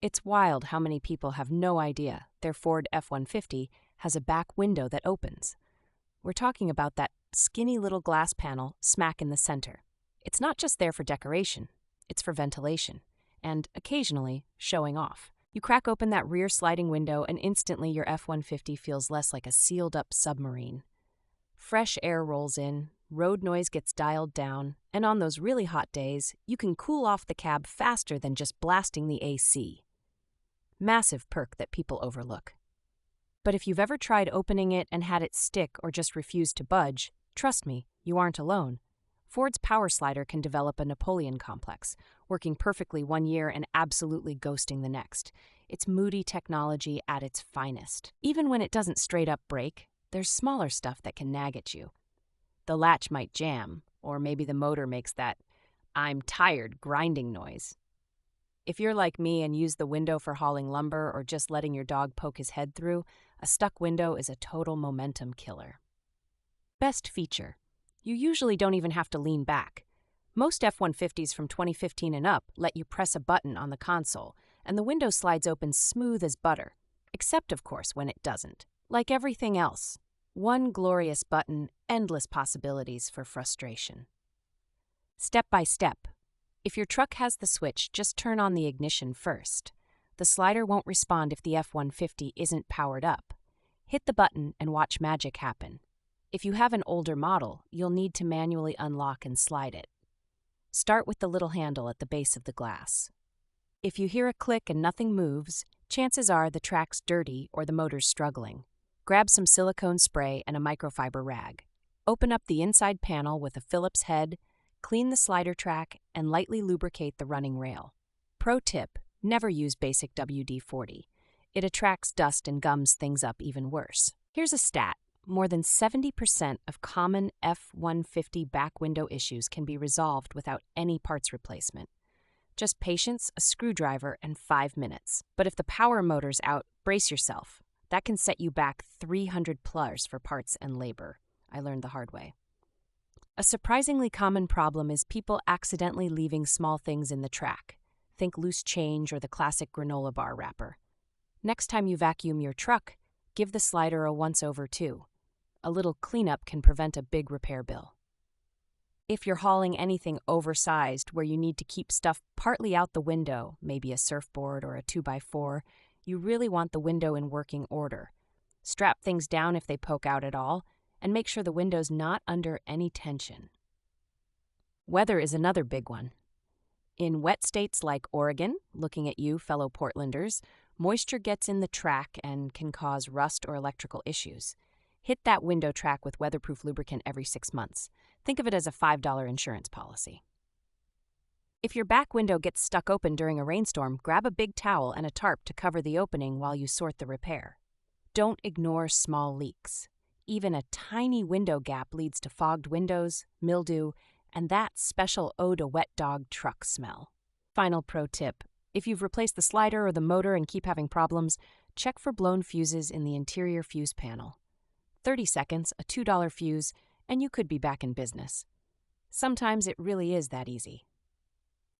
It's wild how many people have no idea their Ford F-150 has a back window that opens. We're talking about that skinny little glass panel smack in the center. It's not just there for decoration, it's for ventilation, and occasionally showing off. You crack open that rear sliding window and instantly your F-150 feels less like a sealed-up submarine. Fresh air rolls in, road noise gets dialed down, and on those really hot days, you can cool off the cab faster than just blasting the AC. Massive perk that people overlook. But if you've ever tried opening it and had it stick or just refused to budge, trust me, you aren't alone. Ford's power slider can develop a Napoleon complex, working perfectly one year and absolutely ghosting the next. It's moody technology at its finest. Even when it doesn't straight up break, there's smaller stuff that can nag at you. The latch might jam, or maybe the motor makes that "I'm tired" grinding noise. If you're like me and use the window for hauling lumber or just letting your dog poke his head through, a stuck window is a total momentum killer. Best feature: you usually don't even have to lean back. Most F-150s from 2015 and up let you press a button on the console, and the window slides open smooth as butter, except, of course, when it doesn't. Like everything else, one glorious button, endless possibilities for frustration. Step by step. If your truck has the switch, just turn on the ignition first. The slider won't respond if the F-150 isn't powered up. Hit the button and watch magic happen. If you have an older model, you'll need to manually unlock and slide it. Start with the little handle at the base of the glass. If you hear a click and nothing moves, chances are the track's dirty or the motor's struggling. Grab some silicone spray and a microfiber rag. Open up the inside panel with a Phillips head, clean the slider track, and lightly lubricate the running rail. Pro tip: never use basic WD-40. It attracts dust and gums things up even worse. Here's a stat: more than 70% of common F-150 back window issues can be resolved without any parts replacement. Just patience, a screwdriver, and 5 minutes. But if the power motor's out, brace yourself. That can set you back $300+ for parts and labor. I learned the hard way. A surprisingly common problem is people accidentally leaving small things in the track. Think loose change or the classic granola bar wrapper. Next time you vacuum your truck, give the slider a once-over too. A little cleanup can prevent a big repair bill. If you're hauling anything oversized where you need to keep stuff partly out the window, maybe a surfboard or a 2x4, you really want the window in working order. Strap things down if they poke out at all, and make sure the window's not under any tension. Weather is another big one. In wet states like Oregon, looking at you, fellow Portlanders, moisture gets in the track and can cause rust or electrical issues. Hit that window track with weatherproof lubricant every 6 months. Think of it as a $5 insurance policy. If your back window gets stuck open during a rainstorm, grab a big towel and a tarp to cover the opening while you sort the repair. Don't ignore small leaks. Even a tiny window gap leads to fogged windows, mildew, and that special ode a wet dog truck smell. Final pro tip: if you've replaced the slider or the motor and keep having problems, check for blown fuses in the interior fuse panel. 30 seconds, a $2 fuse, and you could be back in business. Sometimes it really is that easy.